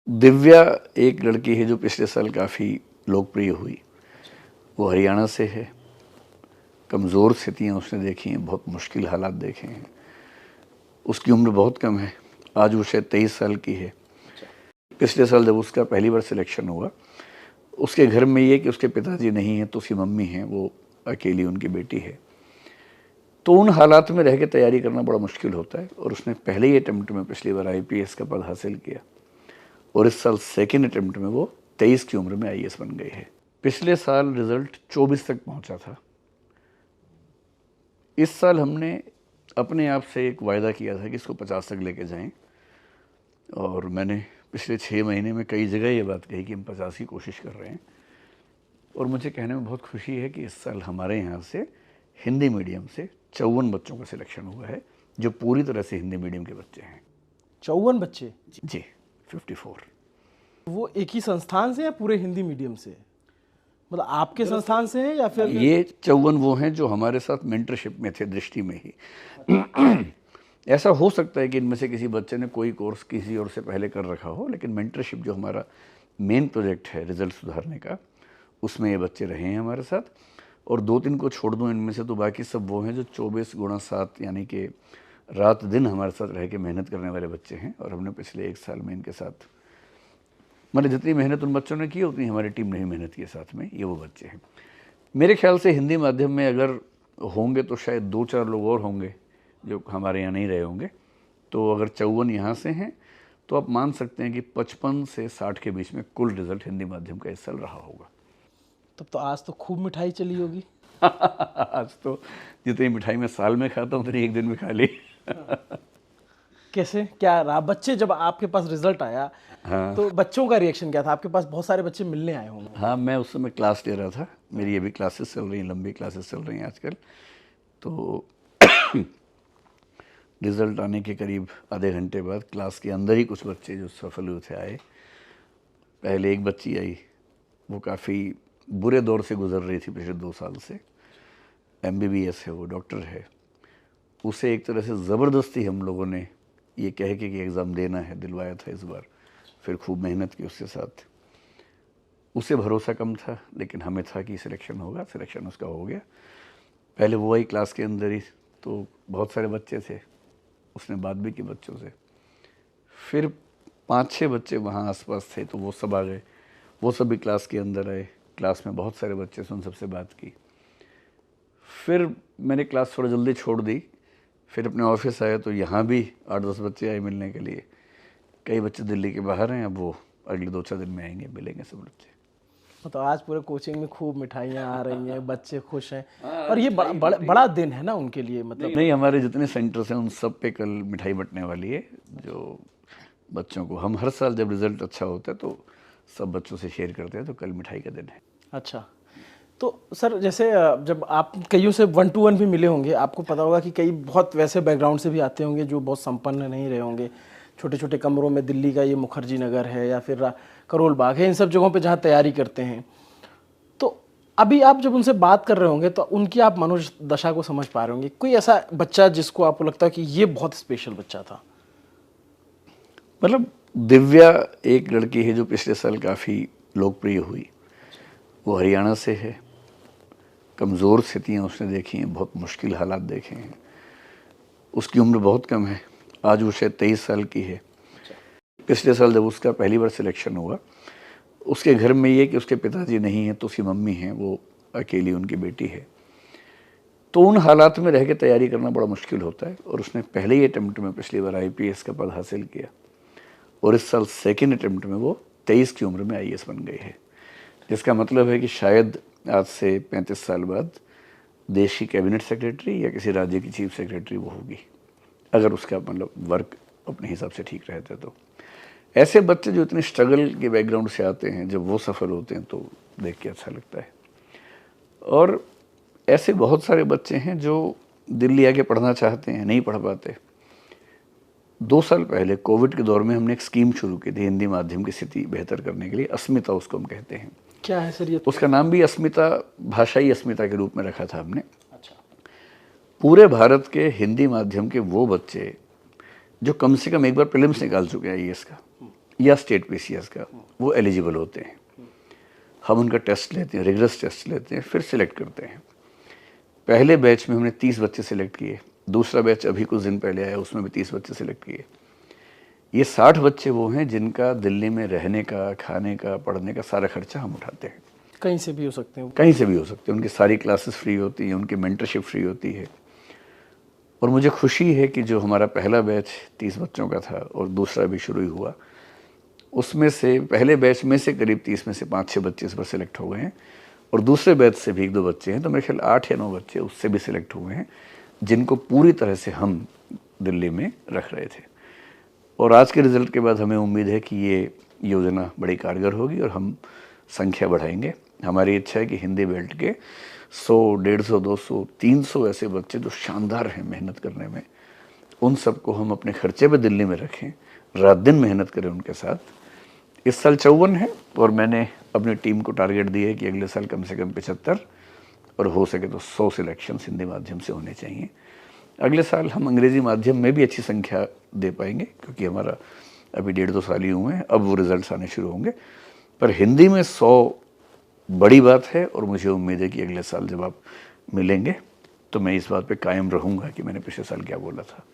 दिव्या एक लड़की है जो पिछले साल काफ़ी लोकप्रिय हुई। वो हरियाणा से है। कमज़ोर स्थितियाँ उसने देखी हैं, बहुत मुश्किल हालात देखे हैं। उसकी उम्र बहुत कम है, आज वो शायद 23 साल की है। पिछले साल जब उसका पहली बार सिलेक्शन हुआ, उसके घर में ये कि उसके पिताजी नहीं हैं तो उसकी मम्मी हैं, वो अकेली उनकी बेटी है। तो उन हालात में रह के तैयारी करना बड़ा मुश्किल होता है और उसने पहले ही अटेम्प्ट में पिछली बार IPS का पद हासिल किया और इस साल सेकेंड अटेम्प्ट में वो 23 की उम्र में IAS बन गई है। पिछले साल रिज़ल्ट 24 तक पहुंचा था। इस साल हमने अपने आप से एक वायदा किया था कि इसको 50 तक लेके जाएं और मैंने पिछले 6 महीने में कई जगह ये बात कही कि हम 50 की कोशिश कर रहे हैं और मुझे कहने में बहुत खुशी है कि इस साल हमारे यहाँ से हिंदी मीडियम से 54 बच्चों का सिलेक्शन हुआ है जो पूरी तरह से हिंदी मीडियम के बच्चे हैं। 54 बच्चे? जी 54। वो एक ही संस्थान से या पूरे हिंदी मीडियम से? मतलब आपके संस्थान से हैं या फिर? ये 54 वो हैं जो हमारे साथ मेंटरशिप में थे, दृष्टि में ही। ऐसा हो सकता है कि इनमें से किसी बच्चे ने कोई कोर्स किसी और से पहले कर रखा हो, लेकिन मेंटरशिप जो हमारा मेन प्रोजेक्ट है रिजल्ट सुधारने का, उसमें ये बच्चे रहे हैं हमारे साथ। और 2-3 को छोड़ दूँ इनमें से तो बाकी सब वो हैं जो 24x7 यानी कि रात दिन हमारे साथ रह के मेहनत करने वाले बच्चे हैं। और हमने पिछले 1 साल में इनके साथ, मतलब जितनी मेहनत उन बच्चों ने की उतनी हमारी टीम ने ही मेहनत की साथ में। ये वो बच्चे हैं। मेरे ख्याल से हिंदी माध्यम में अगर होंगे तो शायद 2-4 लोग और होंगे जो हमारे यहाँ नहीं रहे होंगे। तो अगर 54 यहाँ से हैं तो आप मान सकते हैं कि 55 से 60 के बीच में कुल रिजल्ट हिंदी माध्यम का इस साल रहा होगा। तब तो आज तो खूब मिठाई चली होगी। आज तो जितनी मिठाई मैं साल में खाता हूँ उतनी एक दिन में खा ली। कैसे क्या रहा? बच्चे जब आपके पास रिजल्ट आया, हाँ तो बच्चों का रिएक्शन क्या था? आपके पास बहुत सारे बच्चे मिलने आए होंगे। हाँ, मैं उस समय क्लास ले रहा था। मेरी अभी क्लासेस चल रही हैं, लंबी क्लासेस चल रही हैं आजकल। तो रिज़ल्ट आने के करीब आधे घंटे बाद क्लास के अंदर ही कुछ बच्चे जो सफल हुए थे आए। पहले एक बच्ची आई, वो काफ़ी बुरे दौर से गुजर रही थी पिछले 2 साल से। MBBS है, वो डॉक्टर है। उसे एक तरह से ज़बरदस्ती हम लोगों ने ये कह के कि एग्ज़ाम देना है दिलवाया था इस बार। फिर खूब मेहनत की उसके साथ। उसे भरोसा कम था लेकिन हमें था कि सिलेक्शन होगा। सिलेक्शन उसका हो गया। पहले वो आई क्लास के अंदर ही, तो बहुत सारे बच्चे थे, उसने बात भी की बच्चों से। फिर 5-6 बच्चे वहाँ आसपास थे तो वो सब आ गए, वो सब भी क्लास के अंदर आए। क्लास में बहुत सारे बच्चे से उन सबसे बात की। फिर मैंने क्लास थोड़ा जल्दी छोड़ दी। फिर अपने ऑफिस आया तो यहाँ भी 8-10 बच्चे आए मिलने के लिए। कई बच्चे दिल्ली के बाहर हैं, अब वो अगले 2-4 दिन में आएंगे, मिलेंगे सब बच्चे। तो आज पूरे कोचिंग में खूब मिठाइयाँ आ रही हैं, बच्चे खुश हैं। और ये बड़ा दिन है ना उनके लिए, मतलब। नहीं, हमारे जितने सेंटर्स हैं उन सब पे कल मिठाई बंटने वाली है। जो बच्चों को, हम हर साल जब रिज़ल्ट अच्छा होता है तो सब बच्चों से शेयर करते हैं, तो कल मिठाई का दिन है। अच्छा, तो सर जैसे जब आप कईयों से 1-to-1 भी मिले होंगे, आपको पता होगा कि कई बहुत वैसे बैकग्राउंड से भी आते होंगे जो बहुत संपन्न नहीं रहे होंगे। छोटे छोटे कमरों में, दिल्ली का ये मुखर्जी नगर है या फिर करोल बाग है, इन सब जगहों पे जहाँ तैयारी करते हैं। तो अभी आप जब उनसे बात कर रहे होंगे तो उनकी आप मनोदशा को समझ पा रहे होंगे। कोई ऐसा बच्चा जिसको आपको लगता है कि ये बहुत स्पेशल बच्चा था? मतलब दिव्या एक लड़की है जो पिछले साल काफ़ी लोकप्रिय हुई। वो हरियाणा से है। कमज़ोर स्थितियाँ उसने देखी हैं, बहुत मुश्किल हालात देखे हैं। उसकी उम्र बहुत कम है, आज वो शायद 23 साल की है। पिछले साल जब उसका पहली बार सिलेक्शन हुआ, उसके घर में ये कि उसके पिताजी नहीं हैं तो उसकी मम्मी हैं, वो अकेली उनकी बेटी है। तो उन हालात में रह के तैयारी करना बड़ा मुश्किल होता है और उसने पहले ही अटेम्प्ट में पिछली बार IPS का पद हासिल किया और इस साल सेकेंड अटेम्प्ट में वो 23 की उम्र में IAS बन गई है। जिसका मतलब है कि शायद आज से 35 साल बाद देश की कैबिनेट सेक्रेटरी या किसी राज्य की चीफ सेक्रेटरी वो होगी, अगर उसका मतलब वर्क अपने हिसाब से ठीक रहता है। तो ऐसे बच्चे जो इतने स्ट्रगल के बैकग्राउंड से आते हैं, जब वो सफल होते हैं तो देख के अच्छा लगता है। और ऐसे बहुत सारे बच्चे हैं जो दिल्ली आके पढ़ना चाहते हैं, नहीं पढ़ पाते। 2 साल पहले कोविड के दौर में हमने एक स्कीम शुरू की थी हिंदी माध्यम की स्थिति बेहतर करने के लिए। अस्मिता उसको हम कहते हैं। क्या है सर ये? उसका नाम भी अस्मिता, भाषाई अस्मिता के रूप में रखा था हमने। अच्छा। पूरे भारत के हिंदी माध्यम के वो बच्चे जो कम से कम एक बार प्रीलिम्स निकाल चुके हैं IAS का, या स्टेट पीसीएस का, वो एलिजिबल होते हैं। हम उनका टेस्ट लेते हैं, रिगरस टेस्ट लेते हैं, फिर सिलेक्ट करते हैं। पहले बैच में हमने 30 बच्चे सिलेक्ट किए, दूसरा बैच अभी कुछ दिन पहले आया, उसमें भी 30 बच्चे सिलेक्ट किए। ये 60 बच्चे वो हैं जिनका दिल्ली में रहने का, खाने का, पढ़ने का सारा खर्चा हम उठाते हैं। कहीं से भी हो सकते हैं? कहीं से भी हो सकते हैं, उनकी सारी क्लासेस फ्री होती हैं, उनकी मेंटरशिप फ्री होती है। और मुझे खुशी है कि जो हमारा पहला बैच 30 बच्चों का था और दूसरा भी शुरू ही हुआ, उसमें से पहले बैच में से करीब 30 में से 5-6 बच्चे इस पर सिलेक्ट हो गए हैं, और दूसरे बैच से भी 1-2 बच्चे हैं, तो मेरे ख्याल 8 या 9 बच्चे उससे भी सिलेक्ट हुए हैं, जिनको पूरी तरह से हम दिल्ली में रख रहे थे। और आज के रिज़ल्ट के बाद हमें उम्मीद है कि ये योजना बड़ी कारगर होगी और हम संख्या बढ़ाएंगे। हमारी इच्छा है कि हिंदी बेल्ट के 100, 150, 200, 300 ऐसे बच्चे जो शानदार हैं मेहनत करने में, उन सबको हम अपने खर्चे पे दिल्ली में रखें, रात दिन मेहनत करें उनके साथ। इस साल 54 है और मैंने अपनी टीम को टारगेट दिया है कि अगले साल कम से कम 75 और हो सके तो 100 सिलेक्शन हिंदी माध्यम से होने चाहिए। अगले साल हम अंग्रेज़ी माध्यम में भी अच्छी संख्या दे पाएंगे, क्योंकि हमारा अभी 1.5-2 साल ही हुए हैं, अब वो रिज़ल्ट आने शुरू होंगे। पर हिंदी में 100 बड़ी बात है, और मुझे उम्मीद है कि अगले साल जब आप मिलेंगे तो मैं इस बात पे कायम रहूँगा कि मैंने पिछले साल क्या बोला था।